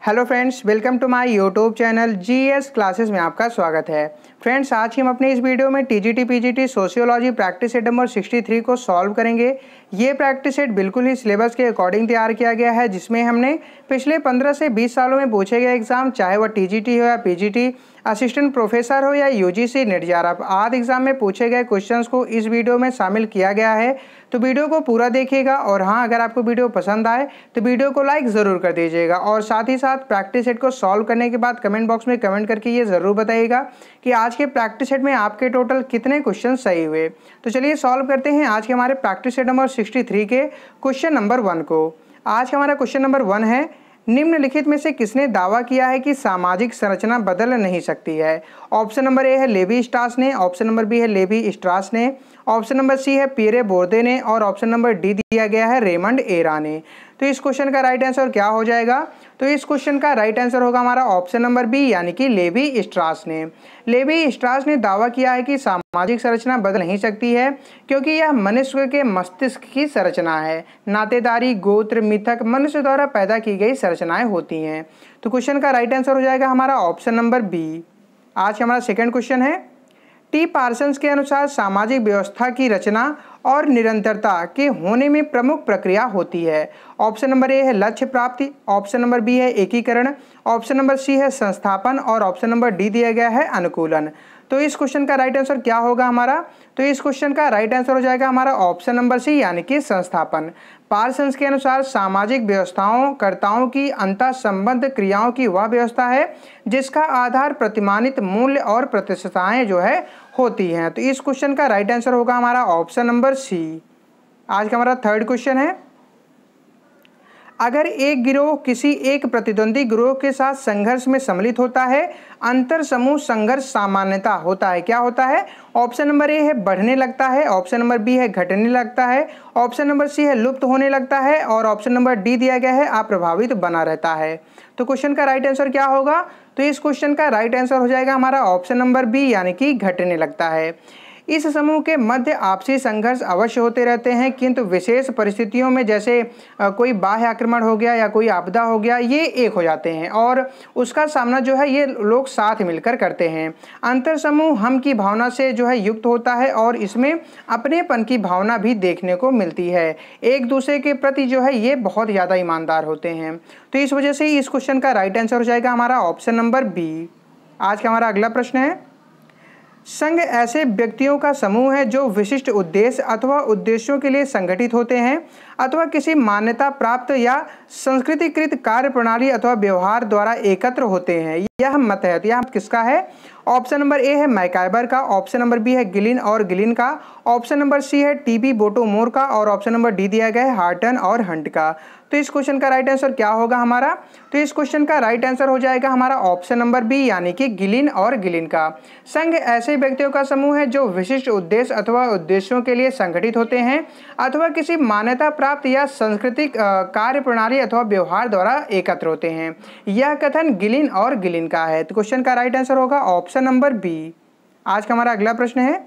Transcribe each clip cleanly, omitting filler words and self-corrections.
Hello friends, welcome to my YouTube channel GS classes में आपका स्वागत है। फ्रेंड्स, आज हम अपने इस वीडियो में TGT PGT sociology practice set number 63 को सॉल्व करेंगे। ये प्रैक्टिस सेट बिल्कुल ही सिलेबस के अकॉर्डिंग तैयार किया गया है, जिसमें हमने पिछले 15 से 20 सालों में पूछे गए एग्जाम, चाहे वह टीजीटी हो या पीजीटी, असिस्टेंट प्रोफेसर हो या यूजीसी नेट जेआरएफ आदि एग्जाम में पूछे गए क्वेश्चंस को इस वीडियो में शामिल किया गया है। तो वीडियो को पूरा देखिएगा और हाँ, अगर आपको वीडियो पसंद आए तो वीडियो को लाइक ज़रूर कर दीजिएगा और साथ ही साथ प्रैक्टिस सेट को सॉल्व करने के बाद कमेंट बॉक्स में कमेंट करके ये ज़रूर बताइएगा कि आज के प्रैक्टिस सेट में आपके टोटल कितने क्वेश्चन सही हुए। तो चलिए सॉल्व करते हैं आज के हमारे प्रैक्टिस सेट नंबर 63 के क्वेश्चन नंबर 1 को। आज का हमारा क्वेश्चन नंबर 1 है, निम्नलिखित में से किसने दावा किया है कि सामाजिक संरचना बदल नहीं सकती है। ऑप्शन नंबर ए है लेवी स्ट्रास ने, ऑप्शन नंबर बी है लेवी स्ट्रास ने, ऑप्शन नंबर सी है पियरे बोर्दे ने और ऑप्शन नंबर डी दिया गया है रेमंड एरा ने। तो इस क्वेश्चन का राइट आंसर क्या हो जाएगा? तो इस क्वेश्चन का राइट आंसर होगा हमारा ऑप्शन नंबर बी, यानी कि लेवी स्ट्रास ने। लेवी स्ट्रास ने दावा किया है कि सामाजिक संरचना बदल नहीं सकती है क्योंकि यह मनुष्य के मस्तिष्क की संरचना है। नातेदारी, गोत्र, मिथक मनुष्य द्वारा पैदा की गई संरचनाएं होती हैं। तो क्वेश्चन का राइट आंसर हो जाएगा हमारा ऑप्शन नंबर बी। आज का हमारा सेकंड क्वेश्चन है, टी पार्सन्स के अनुसार सामाजिक व्यवस्था की रचना और निरंतरता के होने में प्रमुख प्रक्रिया होती है। ऑप्शन नंबर ए है लक्ष्य प्राप्ति, ऑप्शन नंबर बी है एकीकरण, ऑप्शन नंबर सी है संस्थापन और ऑप्शन नंबर डी दिया गया है अनुकूलन। तो इस क्वेश्चन का राइट आंसर क्या होगा हमारा? तो इस क्वेश्चन का राइट आंसर हो जाएगा हमारा ऑप्शन नंबर सी, यानी कि संस्थापन। पार्सन्स के अनुसार सामाजिक व्यवस्थाओं कर्ताओं की अंतः संबंध क्रियाओं की वह व्यवस्था है जिसका आधार प्रतिमानित मूल्य और प्रतिष्ठाएं जो है होती हैं। तो इस क्वेश्चन का राइट आंसर होगा हमारा ऑप्शन नंबर सी। आज का हमारा थर्ड क्वेश्चन है, अगर एक गिरोह किसी एक प्रतिद्वंदी गिरोह के साथ संघर्ष में सम्मिलित होता है, अंतर समूह संघर्ष सामान्यता होता है। क्या होता है? ऑप्शन नंबर ए है बढ़ने लगता है, ऑप्शन नंबर बी है घटने लगता है, ऑप्शन नंबर सी है लुप्त होने लगता है और ऑप्शन नंबर डी दिया गया है अप्रभावित बना रहता है। तो क्वेश्चन का राइट आंसर क्या होगा? तो इस क्वेश्चन का राइट आंसर हो जाएगा हमारा ऑप्शन नंबर बी, यानी कि घटने लगता है। इस समूह के मध्य आपसी संघर्ष अवश्य होते रहते हैं, किंतु विशेष परिस्थितियों में जैसे कोई बाह्य आक्रमण हो गया या कोई आपदा हो गया, ये एक हो जाते हैं और उसका सामना जो है ये लोग साथ मिलकर करते हैं। अंतर समूह हम की भावना से जो है युक्त होता है और इसमें अपनेपन की भावना भी देखने को मिलती है। एक दूसरे के प्रति जो है ये बहुत ज़्यादा ईमानदार होते हैं। तो इस वजह से इस क्वेश्चन का राइट आंसर हो जाएगा हमारा ऑप्शन नंबर बी। आज का हमारा अगला प्रश्न है, संघ ऐसे व्यक्तियों का समूह है जो विशिष्ट उद्देश्य अथवा उद्देश्यों के लिए संगठित होते हैं अथवा किसी मान्यता प्राप्त या संस्कृतिकृत कार्य प्रणाली अथवा व्यवहार द्वारा एकत्र होते हैं। यह मत है, यह किसका है? ऑप्शन नंबर ए है मैकाइबर का, ऑप्शन नंबर बी है गिलिन और गिलिन का, ऑप्शन नंबर सी है टीबी बोटोमोर का और ऑप्शन नंबर डी दिया गया है हार्टन और हंट का। तो इस क्वेश्चन का राइट आंसर क्या होगा हमारा? तो इस क्वेश्चन का राइट आंसर हो जाएगा हमारा ऑप्शन नंबर बी, यानी कि गिलिन और गिलिन का। संघ ऐसे व्यक्तियों का समूह है जो विशिष्ट उद्देश्य अथवा उद्देश्यों के लिए संगठित होते हैं अथवा किसी मान्यता प्राप्त या सांस्कृतिक कार्य प्रणाली अथवा व्यवहार द्वारा एकत्र होते हैं। यह कथन गिलिन और गिलिन का है। तो क्वेश्चन का राइट आंसर होगा ऑप्शन नंबर बी। आज का हमारा अगला प्रश्न है,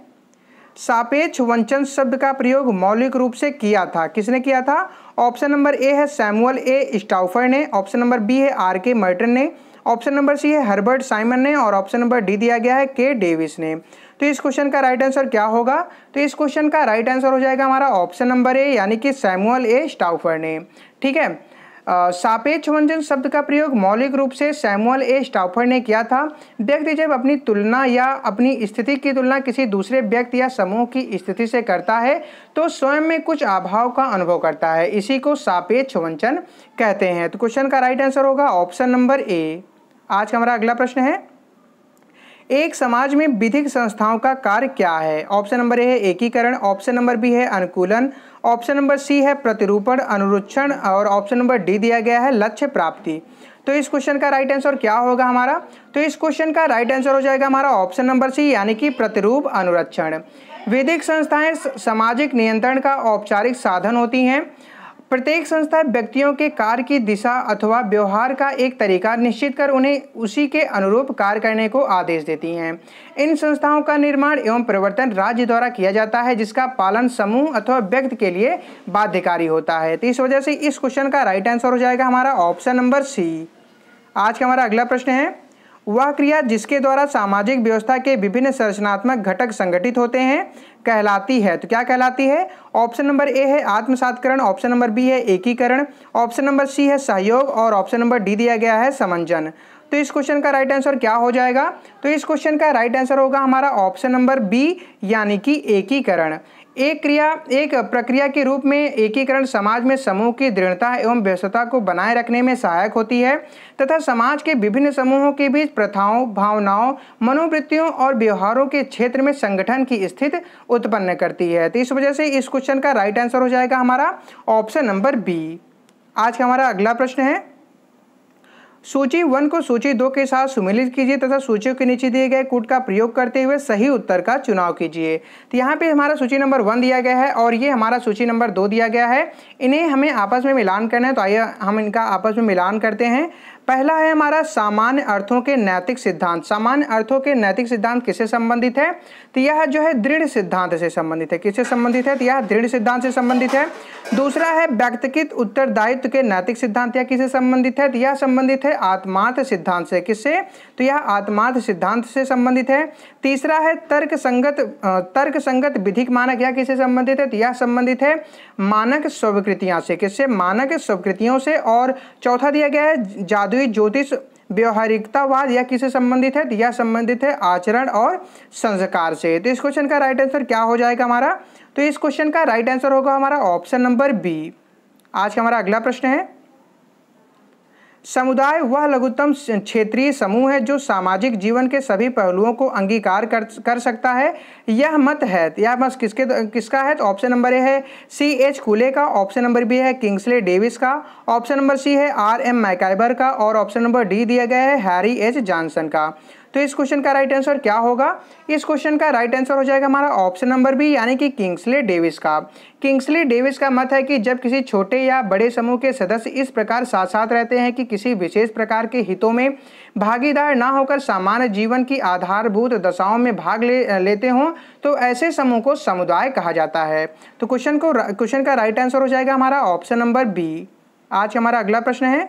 सापेक्ष वंचन शब्द का प्रयोग मौलिक रूप से किया था, किसने किया था? ऑप्शन नंबर ए है सैमुअल ए स्टाउफर ने, ऑप्शन नंबर बी है आर के मर्टन ने, ऑप्शन नंबर सी है हर्बर्ट साइमन ने और ऑप्शन नंबर डी दिया गया है के डेविस ने। तो इस क्वेश्चन का राइट आंसर क्या होगा? तो इस क्वेश्चन का राइट आंसर हो जाएगा हमारा ऑप्शन नंबर ए, यानी कि सैमुअल ए स्टाउफर ने। ठीक है, सापेक्ष वंचन शब्द का प्रयोग मौलिक रूप से सैमुअल ए स्टाउफर ने किया था। व्यक्ति जब अपनी तुलना या अपनी स्थिति की तुलना किसी दूसरे व्यक्ति या समूह की स्थिति से करता है तो स्वयं में कुछ अभाव का अनुभव करता है, इसी को सापेक्ष वंचन कहते हैं। तो क्वेश्चन का राइट आंसर होगा ऑप्शन नंबर ए। आज का हमारा अगला प्रश्न है, एक समाज में विधिक संस्थाओं का कार्य क्या है? ऑप्शन नंबर ए है एकीकरण, ऑप्शन नंबर बी है अनुकूलन, ऑप्शन नंबर सी है प्रतिरूपण अनुरूक्षण और ऑप्शन नंबर डी दिया गया है लक्ष्य प्राप्ति। तो इस क्वेश्चन का राइट आंसर क्या होगा हमारा? तो इस क्वेश्चन का राइट आंसर हो जाएगा हमारा ऑप्शन नंबर सी, यानी कि प्रतिरूप अनुरक्षण। विधिक संस्थाएं सामाजिक नियंत्रण का औपचारिक साधन होती हैं। प्रत्येक संस्था व्यक्तियों के कार्य की दिशा अथवा व्यवहार का एक तरीका निश्चित कर उन्हें उसी के अनुरूप कार्य करने को आदेश देती हैं। इन संस्थाओं का निर्माण एवं प्रवर्तन राज्य द्वारा किया जाता है, जिसका पालन समूह अथवा व्यक्ति के लिए बाध्यकारी होता है। तो इस वजह से इस क्वेश्चन का राइट आंसर हो जाएगा हमारा ऑप्शन नंबर सी। आज का हमारा अगला प्रश्न है, वह क्रिया जिसके द्वारा सामाजिक व्यवस्था के विभिन्न संरचनात्मक घटक संगठित होते हैं कहलाती है। तो क्या कहलाती है? ऑप्शन नंबर ए है आत्मसातकरण, ऑप्शन नंबर बी है एकीकरण, ऑप्शन नंबर सी है सहयोग और ऑप्शन नंबर डी दिया गया है समंजन। तो इस क्वेश्चन का राइट आंसर क्या हो जाएगा? तो इस क्वेश्चन का राइट आंसर होगा हमारा ऑप्शन नंबर बी यानी कि एकीकरण। एक प्रक्रिया के रूप में एकीकरण समाज में समूह की दृढ़ता एवं व्यवस्था को बनाए रखने में सहायक होती है तथा समाज के विभिन्न समूहों के बीच प्रथाओं, भावनाओं, मनोवृत्तियों और व्यवहारों के क्षेत्र में संगठन की स्थिति उत्पन्न करती है। तो इस वजह से इस क्वेश्चन का राइट आंसर हो जाएगा हमारा ऑप्शन नंबर बी। आज का हमारा अगला प्रश्न है, सूची 1 को सूची 2 के साथ सुमेलित कीजिए तथा सूचियों के नीचे दिए गए कूट का प्रयोग करते हुए सही उत्तर का चुनाव कीजिए। तो यहाँ पे हमारा सूची नंबर 1 दिया गया है और ये हमारा सूची नंबर 2 दिया गया है। इन्हें हमें आपस में मिलान करना है, तो आइए हम इनका आपस में मिलान करते हैं। पहला है हमारा सामान्य अर्थों के नैतिक सिद्धांत। सामान्य अर्थों के नैतिक सिद्धांत किससे संबंधित है? तो यह जो है दृढ़ सिद्धांत से संबंधित है। किससे संबंधित है? तो यह दृढ़ सिद्धांत से संबंधित है। दूसरा है व्यक्तिगत उत्तरदायित्व के नैतिक सिद्धांत, यह किससे संबंधित है? तो यह संबंधित है आत्मार्थ सिद्धांत से। किससे? तो यह आत्मार्थ सिद्धांत से संबंधित है। तीसरा है तर्क संगत विधिक मानक, यह किससे संबंधित है? तो यह संबंधित है मानक स्वीकृतियां से। किससे? मानक स्वीकृतियों से। और चौथा दिया गया है जादुई ज्योतिष व्यवहारिकतावाद, यह किससे संबंधित है? तो यह संबंधित है आचरण और संस्कार से। तो इस क्वेश्चन का राइट आंसर क्या हो जाएगा हमारा? तो इस क्वेश्चन का राइट आंसर होगा हमारा ऑप्शन नंबर बी। आज का हमारा अगला प्रश्न है, समुदाय वह लघुत्तम क्षेत्रीय समूह है जो सामाजिक जीवन के सभी पहलुओं को अंगीकार कर सकता है। यह मत है, यह मत किसका है? तो ऑप्शन नंबर ए है C.H. कूले का, ऑप्शन नंबर बी है किंग्सले डेविस का, ऑप्शन नंबर सी है R.M. मैकाइबर का और ऑप्शन नंबर डी दिया गया है हैरी एच जॉनसन का। तो इस क्वेश्चन का राइट आंसर क्या होगा? इस क्वेश्चन का राइट आंसर हो जाएगा हमारा ऑप्शन नंबर बी यानी कि किंग्सले डेविस का। किंग्सले डेविस का मत है कि जब किसी छोटे या बड़े समूह के सदस्य इस प्रकार साथ साथ रहते हैं कि किसी विशेष प्रकार के हितों में भागीदार ना होकर सामान्य जीवन की आधारभूत दशाओं में भाग लेते हों तो ऐसे समूह को समुदाय कहा जाता है। तो क्वेश्चन का राइट आंसर हो जाएगा हमारा ऑप्शन नंबर बी। आज हमारा अगला प्रश्न है,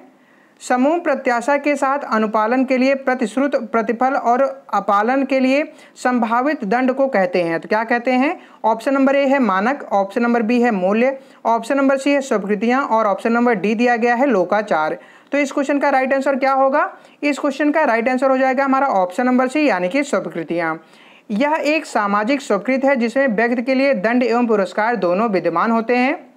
समूह प्रत्याशा के साथ अनुपालन के लिए प्रतिश्रुत प्रतिफल और अपालन के लिए संभावित दंड को कहते हैं। तो क्या कहते हैं? ऑप्शन नंबर ए है मानक, ऑप्शन नंबर बी है मूल्य, ऑप्शन नंबर सी है स्वीकृतियां और ऑप्शन नंबर डी दिया गया है लोकाचार। तो इस क्वेश्चन का राइट आंसर क्या होगा? इस क्वेश्चन का राइट आंसर हो जाएगा हमारा ऑप्शन नंबर सी यानी कि स्वीकृतियां। यह एक सामाजिक स्वीकृति है जिसमें व्यक्ति के लिए दंड एवं पुरस्कार दोनों विद्यमान होते हैं।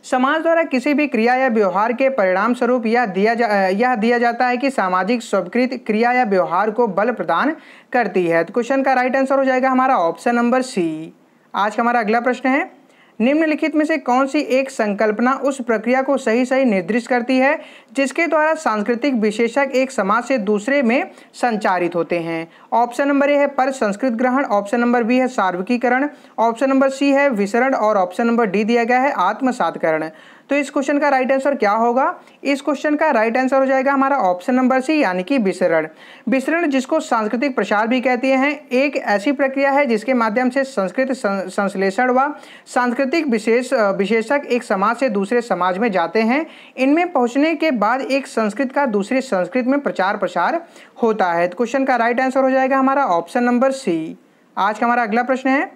समाज द्वारा किसी भी क्रिया या व्यवहार के परिणाम स्वरूप यह दिया जाता है कि सामाजिक स्वीकृति क्रिया या व्यवहार को बल प्रदान करती है। तो क्वेश्चन का राइट आंसर हो जाएगा हमारा ऑप्शन नंबर सी। आज का हमारा अगला प्रश्न है, निम्नलिखित में से कौन सी एक संकल्पना उस प्रक्रिया को सही निर्दिष्ट करती है जिसके द्वारा सांस्कृतिक विशेषक एक समाज से दूसरे में संचारित होते हैं? ऑप्शन नंबर ए है पर संस्कृत ग्रहण, ऑप्शन नंबर बी है सार्वकीकरण, ऑप्शन नंबर सी है विसरण और ऑप्शन नंबर डी दिया गया है आत्मसातकरण। तो इस क्वेश्चन का राइट आंसर क्या होगा? इस क्वेश्चन का राइट आंसर हो जाएगा हमारा ऑप्शन नंबर सी यानी कि विसरण। विसरण जिसको सांस्कृतिक प्रसार भी कहते हैं, एक ऐसी प्रक्रिया है जिसके माध्यम से संस्कृत संश्लेषण व सांस्कृतिक विशेषक एक समाज से दूसरे समाज में जाते हैं। इनमें पहुंचने के बाद एक संस्कृत का दूसरी संस्कृत में प्रचार प्रसार होता है। तो क्वेश्चन का राइट आंसर हो जाएगा हमारा ऑप्शन नंबर सी। आज का हमारा अगला प्रश्न है,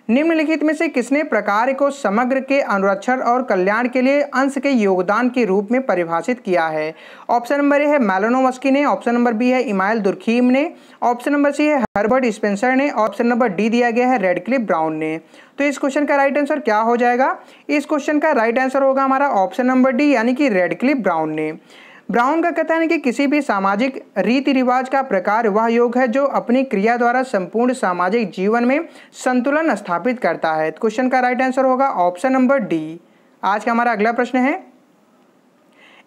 निम्नलिखित में से किसने प्रकार को समग्र के अनुरक्षण और कल्याण के लिए अंश के योगदान के रूप में परिभाषित किया है? ऑप्शन नंबर ए है मैलोनोवस्की ने, ऑप्शन नंबर बी है इमाइल दुर्खीम ने, ऑप्शन नंबर सी है हर्बर्ट स्पेंसर ने, ऑप्शन नंबर डी दिया गया है रेडक्लिफ ब्राउन ने। तो इस क्वेश्चन का राइट आंसर क्या हो जाएगा? इस क्वेश्चन का राइट आंसर होगा हमारा ऑप्शन नंबर डी यानी कि रेडक्लिफ ब्राउन ने। ब्राउन का कथन है कि किसी भी सामाजिक रीति रिवाज का प्रकार वह योग है जो अपनी क्रिया द्वारा संपूर्ण सामाजिक जीवन में संतुलन स्थापित करता है। तो क्वेश्चन का राइट आंसर होगा ऑप्शन नंबर डी। आज का हमारा अगला प्रश्न है,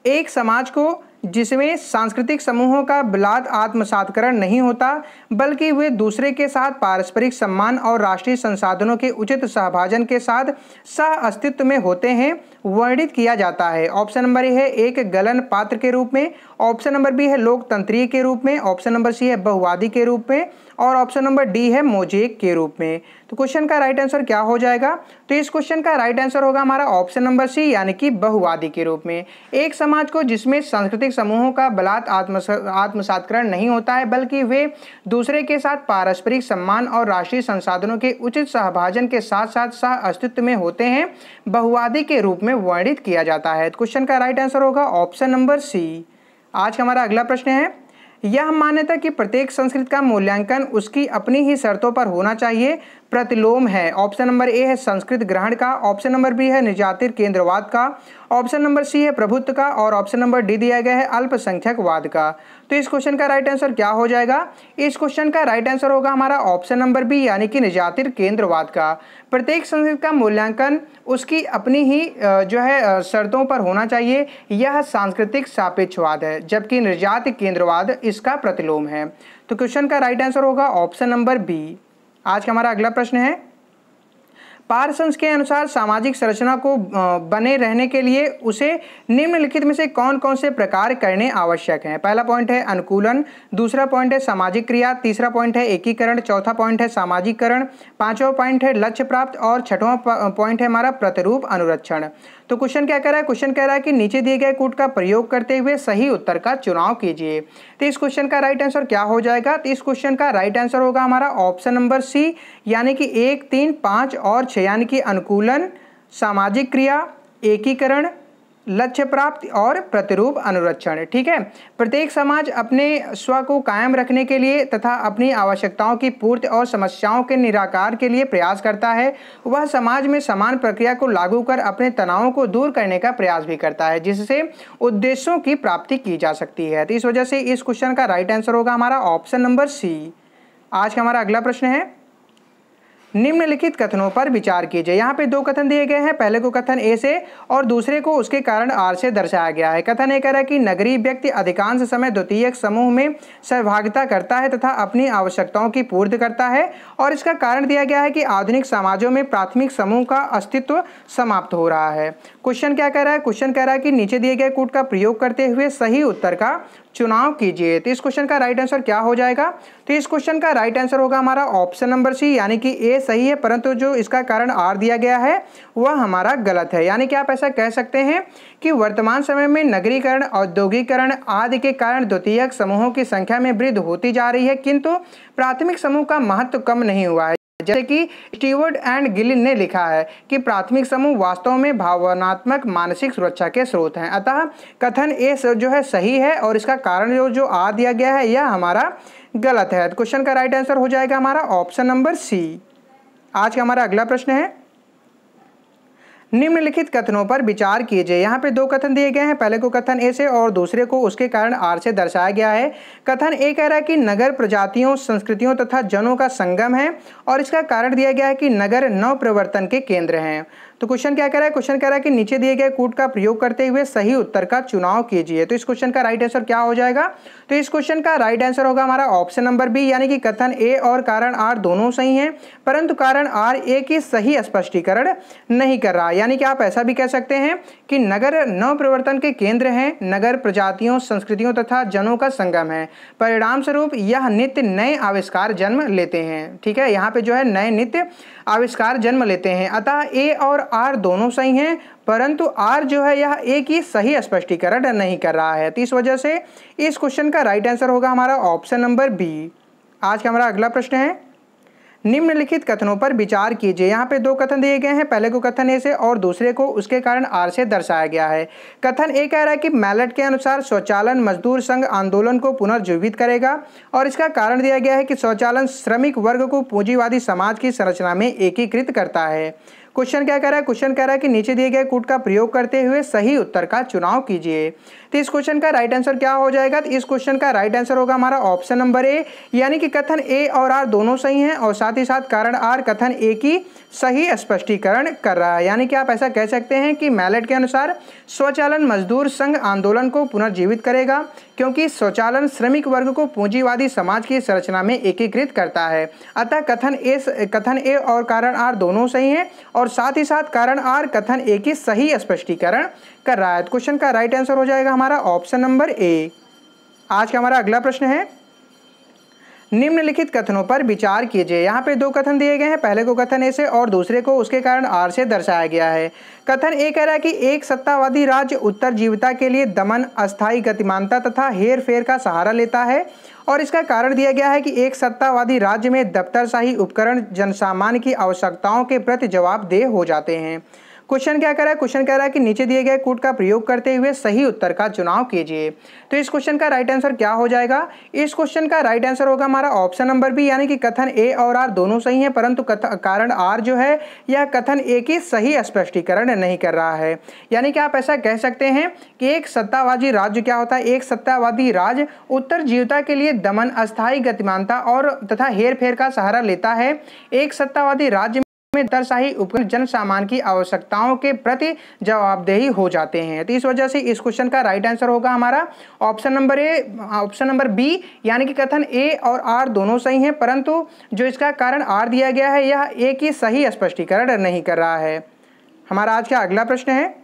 एक समाज को जिसमें सांस्कृतिक समूहों का बलात् आत्मसातकरण नहीं होता बल्कि वे दूसरे के साथ पारस्परिक सम्मान और राष्ट्रीय संसाधनों के उचित सहभाजन के साथ सह अस्तित्व में होते हैं वर्णित किया जाता है। ऑप्शन नंबर ए है एक गलन पात्र के रूप में, ऑप्शन नंबर बी है लोकतंत्रीय के रूप में, ऑप्शन नंबर सी है बहुवादी के रूप में, और ऑप्शन नंबर डी है मोजेक के रूप में। तो क्वेश्चन का राइट आंसर क्या हो जाएगा? तो इस क्वेश्चन का राइट आंसर होगा हमारा ऑप्शन नंबर सी यानी कि बहुवादी के रूप में। एक समाज को जिसमें सांस्कृतिक समूहों का बलात् आत्मसात्करण नहीं होता है, बल्कि वे दूसरे के साथ पारस्परिक सम्मान और राष्ट्रीय संसाधनों के उचित सहभाजन के साथ साथ सह अस्तित्व में होते हैं, बहुवादी के रूप में वर्णित किया जाता है। तो क्वेश्चन का राइट आंसर होगा ऑप्शन नंबर सी। आज का हमारा अगला प्रश्न है, यह मान्यता कि प्रत्येक संस्कृति का मूल्यांकन उसकी अपनी ही शर्तों पर होना चाहिए प्रतिलोम है। ऑप्शन नंबर ए है संस्कृत ग्रहण का, ऑप्शन नंबर बी है निजातिर केंद्रवाद का, ऑप्शन नंबर सी है प्रभुत्व का, और ऑप्शन नंबर डी दिया गया है अल्पसंख्यकवाद का। तो इस क्वेश्चन का राइट आंसर क्या हो जाएगा? इस क्वेश्चन का राइट आंसर होगा हमारा ऑप्शन नंबर बी यानी कि निजातिर केंद्रवाद का। प्रत्येक संस्कृति का मूल्यांकन उसकी अपनी ही शर्तों पर होना चाहिए, यह सांस्कृतिक सापेक्षवाद है, जबकि निर्जाति केंद्रवाद इसका प्रतिलोम है। तो क्वेश्चन का राइट आंसर होगा ऑप्शन नंबर बी। आज का हमारा अगला प्रश्न है, पारसंस के अनुसार सामाजिक संरचना को बने रहने के लिए उसे निम्नलिखित में से कौन कौन से प्रकार करने आवश्यक हैं? पहला पॉइंट है अनुकूलन, दूसरा पॉइंट है सामाजिक क्रिया, तीसरा पॉइंट है एकीकरण, चौथा पॉइंट है सामाजिकरण, पांचवा पॉइंट है लक्ष्य प्राप्त, और छठवां पॉइंट है हमारा प्रतिरूप अनुरक्षण। तो क्वेश्चन क्या कह रहा है? क्वेश्चन कह रहा है कि नीचे दिए गए कूट का प्रयोग करते हुए सही उत्तर का चुनाव कीजिए। तो इस क्वेश्चन का राइट आंसर क्या हो जाएगा? तो इस क्वेश्चन का राइट आंसर होगा हमारा ऑप्शन नंबर सी यानी कि 1, 3, 5 और 6 यानी कि अनुकूलन, सामाजिक क्रिया, एकीकरण, लक्ष्य प्राप्ति और प्रतिरूप अनुरक्षण। ठीक है, प्रत्येक समाज अपने स्व को कायम रखने के लिए तथा अपनी आवश्यकताओं की पूर्ति और समस्याओं के निराकार के लिए प्रयास करता है। वह समाज में समान प्रक्रिया को लागू कर अपने तनावों को दूर करने का प्रयास भी करता है, जिससे उद्देश्यों की प्राप्ति की जा सकती है। तो इस वजह से इस क्वेश्चन का राइट आंसर होगा हमारा ऑप्शन नंबर सी। आज का हमारा अगला प्रश्न है, निम्नलिखित कथनों पर विचार कीजिए। यहाँ पे दो कथन दिए गए हैं, पहले को कथन ए से और दूसरे को उसके कारण आर से दर्शाया गया है। कथन ए कह रहा है कि नगरीय व्यक्ति अधिकांश समय द्वितीयक समूह में सहभागिता करता है तथा अपनी आवश्यकताओं की पूर्ति करता है, और इसका कारण दिया गया है कि आधुनिक समाजों में प्राथमिक समूह का अस्तित्व समाप्त हो रहा है। क्वेश्चन क्या कह रहा है? क्वेश्चन कह रहा है कि नीचे दिए गए कूट का प्रयोग करते हुए सही उत्तर का चुनाव कीजिए। तो इस क्वेश्चन का राइट आंसर क्या हो जाएगा? तो इस क्वेश्चन का राइट आंसर होगा हमारा ऑप्शन नंबर सी यानी कि ए सही है, परंतु जो इसका कारण आर दिया गया है वह हमारा गलत है। यानी कि आप ऐसा कह सकते हैं कि वर्तमान समय में नगरीकरण, औद्योगिकरण आदि के कारण द्वितीयक समूहों की संख्या में वृद्धि होती जा रही है, किंतु प्राथमिक समूह का महत्व कम नहीं हुआ है। जैसे कि स्टीवर्ट एंड गिलिन ने लिखा है कि प्राथमिक समूह वास्तव में भावनात्मक मानसिक सुरक्षा के स्रोत हैं। अतः कथन ए जो है सही है, और इसका कारण जो आ दिया गया है यह हमारा गलत है। तो क्वेश्चन का राइट आंसर हो जाएगा हमारा ऑप्शन नंबर सी। आज का हमारा अगला प्रश्न है, निम्नलिखित कथनों पर विचार कीजिए। यहाँ पे दो कथन दिए गए हैं, पहले को कथन ए से और दूसरे को उसके कारण आर से दर्शाया गया है। कथन ए कह रहा है कि नगर प्रजातियों, संस्कृतियों तथा जनों का संगम है, और इसका कारण दिया गया है कि नगर नव प्रवर्तन के केंद्र हैं। तो क्वेश्चन क्या कह रहा है? क्वेश्चन कह रहा है कि नीचे दिए गए कूट का प्रयोग करते हुए सही उत्तर का चुनाव कीजिए। तो इस क्वेश्चन का राइट आंसर क्या हो जाएगा? तो इस क्वेश्चन का राइट आंसर होगा हमारा ऑप्शन नंबर बी यानी कि कथन ए और कारण आर दोनों सही हैं, परंतु कारण आर ए की सही स्पष्टीकरण नहीं कर रहा। यानी कि आप ऐसा भी कह सकते हैं कि नगर नव प्रवर्तन के केंद्र हैं, नगर प्रजातियों, संस्कृतियों तथा जनों का संगम है, परिणाम स्वरूप यह नित्य नए आविष्कार जन्म लेते हैं। ठीक है, यहाँ पे जो है नए नित्य आविष्कार जन्म लेते हैं। अतः ए और आर दोनों सही हैं, परंतु आर जो है यह ए की सही स्पष्टीकरण नहीं कर रहा है। तो इस वजह से इस क्वेश्चन का राइट आंसर होगा हमारा ऑप्शन नंबर बी। आज का हमारा अगला प्रश्न है, निम्नलिखित कथनों पर विचार कीजिए। यहाँ पे दो कथन दिए गए हैं, पहले को कथन ए से और दूसरे को उसके कारण आर से दर्शाया गया है। कथन ए कह रहा है कि मैलेट के अनुसार स्वचालन मजदूर संघ आंदोलन को पुनर्जीवित करेगा, और इसका कारण दिया गया है कि स्वचालन श्रमिक वर्ग को पूंजीवादी समाज की संरचना में एकीकृत करता है। क्वेश्चन क्या कह रहा है? क्वेश्चन कह रहा है कि नीचे दिए गए कूट का प्रयोग करते हुए सही उत्तर का चुनाव कीजिए। तो इस क्वेश्चन का राइट आंसर क्या हो जाएगा? तो इस क्वेश्चन का राइट आंसर होगा हमारा ऑप्शन नंबर ए यानी कि कथन ए और आर दोनों सही हैं, और साथ ही साथ कारण आर कथन ए की सही स्पष्टीकरण कर रहा है। यानी कि आप ऐसा कह सकते हैं कि मैलेट के अनुसार स्वचालन मजदूर संघ आंदोलन को पुनर्जीवित करेगा, क्योंकि स्वचालन श्रमिक वर्ग को पूंजीवादी समाज की संरचना में एकीकृत करता है। अतः कथन ए और कारण आर दोनों सही हैं, और साथ ही साथ कारण आर कथन ए की सही स्पष्टीकरण कर रहा है। क्वेश्चन का राइट आंसर हो जाएगा हमारा ऑप्शन नंबर ए। आज का हमारा अगला प्रश्न है, निम्नलिखित कथनों पर विचार कीजिए। यहाँ पे दो कथन दिए गए हैं, पहले को कथन ए से और दूसरे को उसके कारण आर से दर्शाया गया है। कथन ए कह रहा है कि एक सत्तावादी राज्य उत्तरजीविता के लिए दमन, अस्थायी गतिमानता तथा हेर फेर का सहारा लेता है, और इसका कारण दिया गया है कि एक सत्तावादी राज्य में दफ्तरशाही उपकरण जनसामान्य की आवश्यकताओं के प्रति जवाबदेह हो जाते हैं। क्वेश्चन क्या कर रहा है, क्वेश्चन कह रहा है कि नीचे दिए गए कूट का प्रयोग करते हुए सही उत्तर का चुनाव कीजिए। तो इस क्वेश्चन का राइट आंसर क्या हो जाएगा, इस क्वेश्चन का राइट आंसर होगा हमारा ऑप्शन नंबर बी, यानी कि कथन ए और आर दोनों सही हैं, परंतु कारण आर जो है यह कथन ए की सही स्पष्टीकरण नहीं कर रहा है। यानी कि आप ऐसा कह सकते हैं कि एक सत्तावादी राज्य क्या होता है, एक सत्तावादी राज्य उत्तरजीविता के लिए दमन, अस्थायी गतिमानता और तथा हेर फेर का सहारा लेता है। एक सत्तावादी राज्य में दफ्तरशाही उपकरण जनसामान्य की आवश्यकताओं के प्रति जवाबदेही हो जाते हैं। तो इस वजह से इस क्वेश्चन का राइट आंसर होगा हमारा option number A, option number B, यानी कि कथन ए और आर दोनों सही हैं, परंतु जो इसका कारण आर दिया गया है यह ए की सही स्पष्टीकरण नहीं कर रहा है। हमारा आज का अगला प्रश्न है,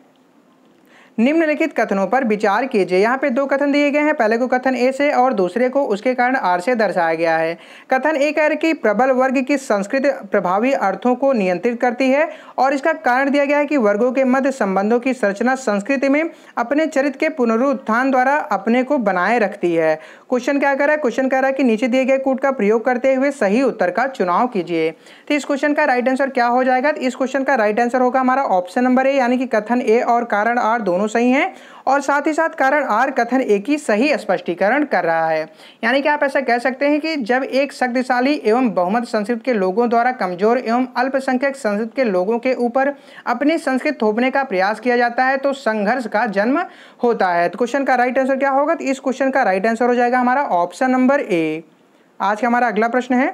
निम्नलिखित कथनों पर विचार कीजिए। यहाँ पे दो कथन दिए गए हैं, पहले को कथन ए से और दूसरे को उसके कारण आर से दर्शाया गया है। कथन ए कह रहा है कि प्रबल वर्ग की संस्कृति प्रभावी अर्थों को नियंत्रित करती है, और इसका कारण दिया गया है कि वर्गों के मध्य संबंधों की संरचना संस्कृति में अपने चरित्र के पुनरुत्थान द्वारा अपने को बनाए रखती है। क्वेश्चन क्या कर रहा है, क्वेश्चन कह रहा है कि नीचे दिए गए कूट का प्रयोग करते हुए सही उत्तर का चुनाव कीजिए। तो इस क्वेश्चन का राइट आंसर क्या हो जाएगा, तो इस क्वेश्चन का राइट आंसर होगा हमारा ऑप्शन नंबर ए, यानी कि कथन ए और कारण आर दोनों सही हैं, और साथ ही साथ कारण आर कथन ए की सही स्पष्टीकरण कर रहा है। यानी कि आप ऐसा कह सकते हैं कि जब एक शक्तिशाली एवं बहुमत संस्कृति के लोगों द्वारा कमजोर एवं अल्पसंख्यक संस्कृति के लोगों के ऊपर अपनी संस्कृति थोपने का प्रयास किया जाता है तो संघर्ष का जन्म होता है। तो क्वेश्चन का राइट आंसर क्या होगा, तो इस क्वेश्चन का राइट आंसर हो जाएगा हमारा ऑप्शन नंबर ए। आज का हमारा अगला प्रश्न है,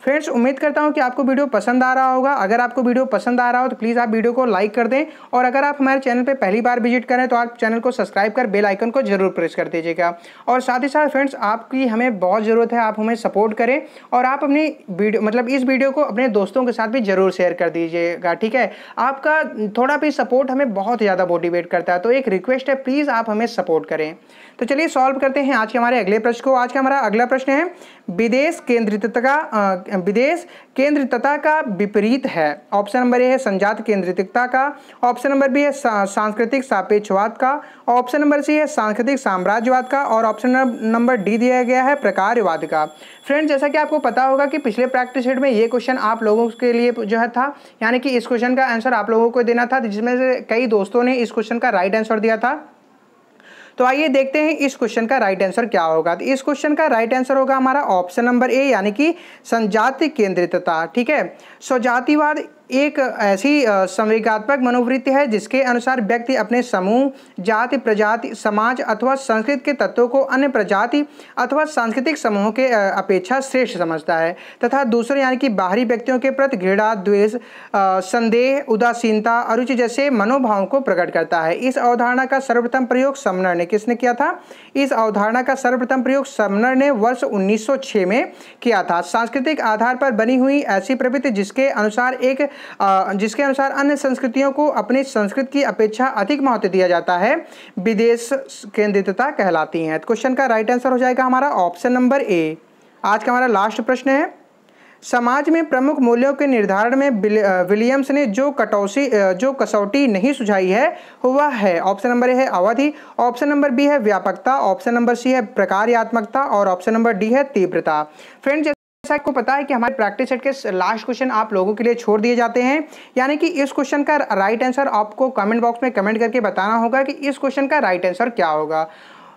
फ्रेंड्स उम्मीद करता हूं कि आपको वीडियो पसंद आ रहा होगा। अगर आपको वीडियो पसंद आ रहा हो तो प्लीज़ आप वीडियो को लाइक कर दें, और अगर आप हमारे चैनल पे पहली बार विजिट करें तो आप चैनल को सब्सक्राइब कर बेल आइकन को जरूर प्रेस कर दीजिएगा। और साथ ही साथ फ्रेंड्स आपकी हमें बहुत ज़रूरत है, आप हमें सपोर्ट करें और आप अपनी वीडियो मतलब इस वीडियो को अपने दोस्तों के साथ भी जरूर शेयर कर दीजिएगा, ठीक है। आपका थोड़ा भी सपोर्ट हमें बहुत ज़्यादा मोटिवेट करता है, तो एक रिक्वेस्ट है, प्लीज़ आप हमें सपोर्ट करें। तो चलिए सॉल्व करते हैं आज के हमारे अगले प्रश्न को। आज का हमारा अगला प्रश्न है, विदेश केंद्रितता का विपरीत है। ऑप्शन नंबर ए है संजात केंद्रितता का, ऑप्शन नंबर बी है सांस्कृतिक सापेक्षवाद का, ऑप्शन नंबर सी है सांस्कृतिक साम्राज्यवाद का, और ऑप्शन नंबर डी दिया गया है प्रकारवाद का। फ्रेंड्स जैसा कि आपको पता होगा कि पिछले प्रैक्टिस सेट में ये क्वेश्चन आप लोगों के लिए जो है था, यानी कि इस क्वेश्चन का आंसर आप लोगों को देना था, जिसमें से कई दोस्तों ने इस क्वेश्चन का राइट आंसर दिया था। तो आइए देखते हैं इस क्वेश्चन का राइट आंसर क्या होगा। तो इस क्वेश्चन का राइट आंसर होगा हमारा ऑप्शन नंबर ए, यानी कि संजाति केंद्रितता, ठीक है। स्वजातिवाद एक ऐसी संवेगात्मक मनोवृत्ति है जिसके अनुसार व्यक्ति अपने समूह, जाति, प्रजाति, समाज अथवा संस्कृति के तत्वों को अन्य प्रजाति अथवा सांस्कृतिक समूहों के अपेक्षा श्रेष्ठ समझता है तथा दूसरे यानी कि बाहरी व्यक्तियों के प्रति घृणा, द्वेष, संदेह, उदासीनता, अरुचि जैसे मनोभावों को प्रकट करता है। इस अवधारणा का सर्वप्रथम प्रयोग समनर ने किसने किया था, इस अवधारणा का सर्वप्रथम प्रयोग समनर ने वर्ष 1906 में किया था। सांस्कृतिक आधार पर बनी हुई ऐसी प्रवृत्ति जिसके अनुसार अन्य संस्कृतियों को अपनी संस्कृति की अपेक्षा अधिक महत्व दिया जाता है, विदेश केंद्रितता कहलाती हैं। क्वेश्चन का राइट आंसर हो जाएगा हमारा ऑप्शन नंबर ए। आज का हमारा लास्ट प्रश्न है, समाज में प्रमुख मूल्यों के निर्धारण में विलियम्स ने जो कसौटी नहीं सुझाई है वह है, ऑप्शन नंबर ए है अवधि, ऑप्शन नंबर बी है व्यापकता, ऑप्शन नंबर सी है प्रकार्यात्मकता, और ऑप्शन नंबर डी है तीव्रता। फ्रेंड्स जैसा आपको पता है कि हमारे प्रैक्टिस सेट के लास्ट क्वेश्चन आप लोगों के लिए छोड़ दिए जाते हैं, यानी कि इस क्वेश्चन का राइट आंसर आपको कमेंट बॉक्स में कमेंट करके बताना होगा कि इस क्वेश्चन का राइट आंसर क्या होगा।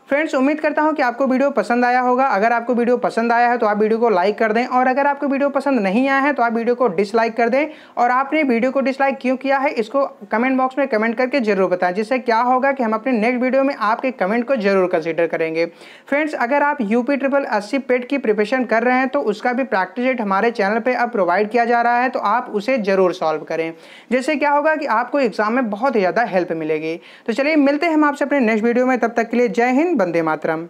फ्रेंड्स उम्मीद करता हूं कि आपको वीडियो पसंद आया होगा। अगर आपको वीडियो पसंद आया है तो आप वीडियो को लाइक कर दें, और अगर आपको वीडियो पसंद नहीं आया है तो आप वीडियो को डिसलाइक कर दें। और आपने वीडियो को डिसलाइक क्यों किया है इसको कमेंट बॉक्स में कमेंट करके जरूर बताएं, जिससे क्या होगा कि हम अपने नेक्स्ट वीडियो में आपके कमेंट को जरूर कंसीडर करेंगे। फ्रेंड्स अगर आप UPSSSC पेट की प्रिपरेशन कर रहे हैं तो उसका भी प्रैक्टिस सेट हमारे चैनल पर अब प्रोवाइड किया जा रहा है, तो आप उसे जरूर सॉल्व करें, जिससे क्या होगा कि आपको एग्जाम में बहुत ही ज़्यादा हेल्प मिलेगी। तो चलिए मिलते हैं हम आपसे अपने नेक्स्ट वीडियो में, तब तक के लिए जय हिंद, वंदे मातरम।